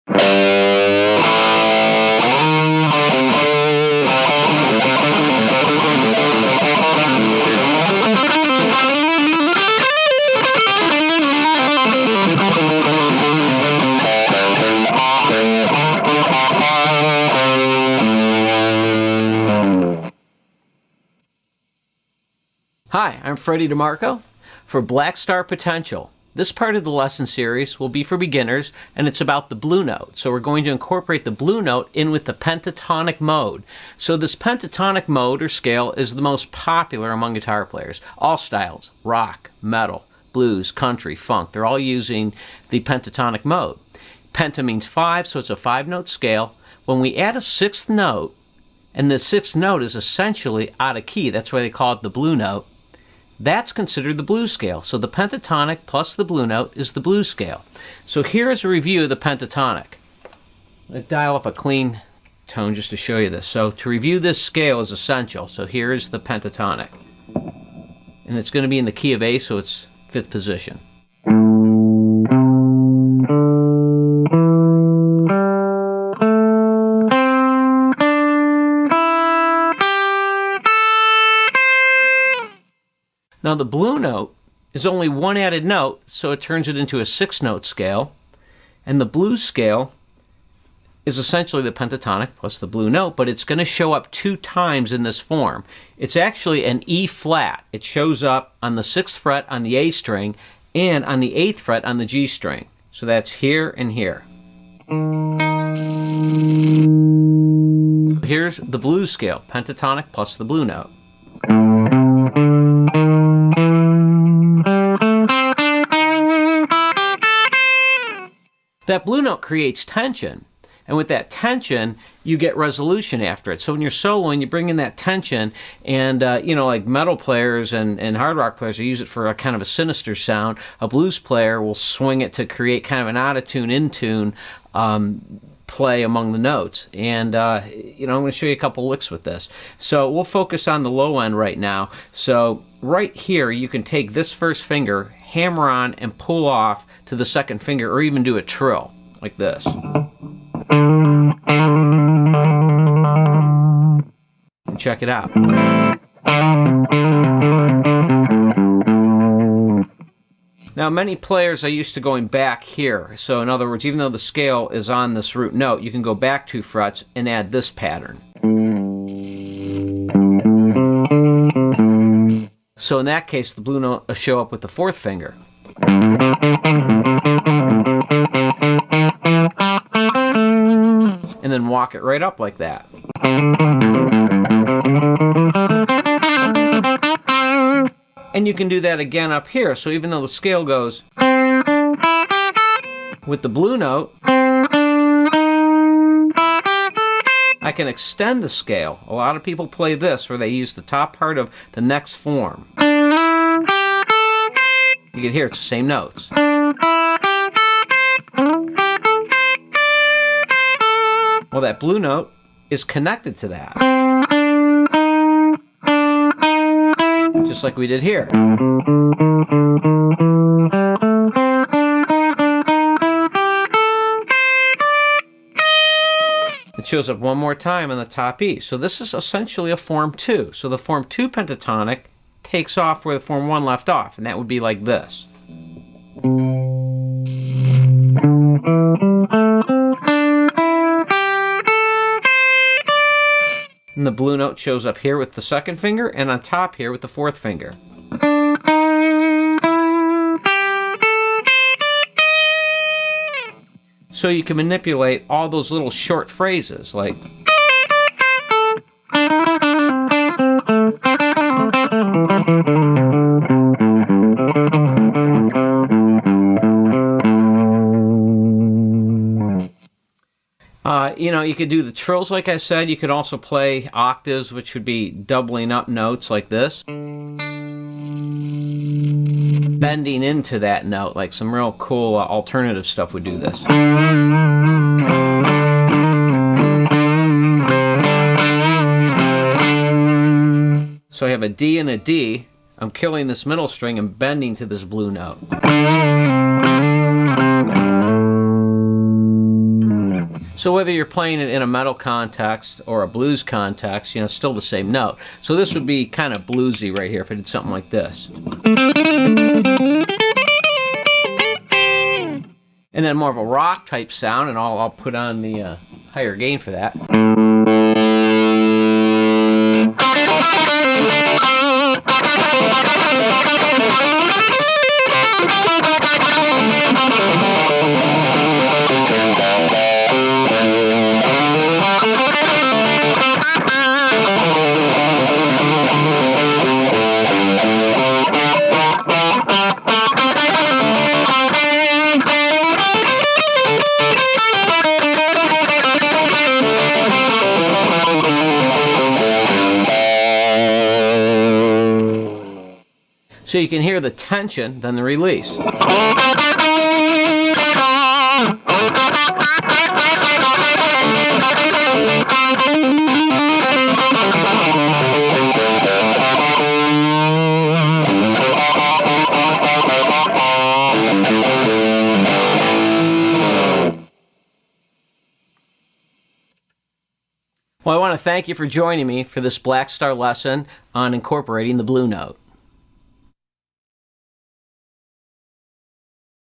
Hi, I'm Freddy DeMarco for Blackstar Potential. This part of the lesson series will be for beginners, and it's about the blue note. So we're going to incorporate the blue note in with the pentatonic mode. So this pentatonic mode or scale is the most popular among guitar players. All styles, rock, metal, blues, country, funk, they're all using the pentatonic mode. Penta means 5, so it's a 5-note scale. When we add a 6th note, and the 6th note is essentially out of key, that's why they call it the blue note, that's considered the blues scale. So the pentatonic plus the blue note is the blues scale. So here is a review of the pentatonic. Let's dial up a clean tone just to show you this. So to review this scale is essential. So here is the pentatonic. And it's going to be in the key of A, so it's 5th position. Now the blue note is only one added note, so it turns it into a 6-note scale. And the blues scale is essentially the pentatonic plus the blue note, but it's going to show up 2 times in this form. It's actually an E flat. It shows up on the 6th fret on the A string and on the 8th fret on the G string. So that's here and here. Here's the blues scale, pentatonic plus the blue note. That blue note creates tension, and with that tension, you get resolution after it. So when you're soloing, you bring in that tension, and like metal players and hard rock players, they use it for a kind of a sinister sound. A blues player will swing it to create kind of an out-of-tune, in-tune play among the notes. And I'm going to show you a couple licks with this. So we'll focus on the low end right now. So right here, you can take this first finger, hammer on, and pull off to the second finger, or even do a trill like this. And check it out. Now, many players are used to going back here. So in other words, even though the scale is on this root note, you can go back 2 frets and add this pattern. So in that case, the blue note will show up with the 4th finger. And then walk it right up like that. And you can do that again up here. So even though the scale goes with the blue note, I can extend the scale. A lot of people play this where they use the top part of the next form. You can hear it's the same notes. Well, that blue note is connected to that. Just like we did here. It shows up one more time on the top E. So this is essentially a form 2. So the form 2 pentatonic takes off where the form 1 left off, and that would be like this. And the blue note shows up here with the 2nd finger, and on top here with the 4th finger. So you can manipulate all those little short phrases, like you could do the trills like I said. You could also play octaves, which would be doubling up notes like this. Bending into that note, like some real cool alternative stuff would do this. So I have a D and a D. I'm killing this middle string and bending to this blue note. So whether you're playing it in a metal context or a blues context, you know, it's still the same note. So this would be kind of bluesy right here if I did something like this. And then more of a rock type sound, and I'll put on the higher gain for that. So you can hear the tension, then the release. Well, I want to thank you for joining me for this Blackstar lesson on incorporating the Blue Note.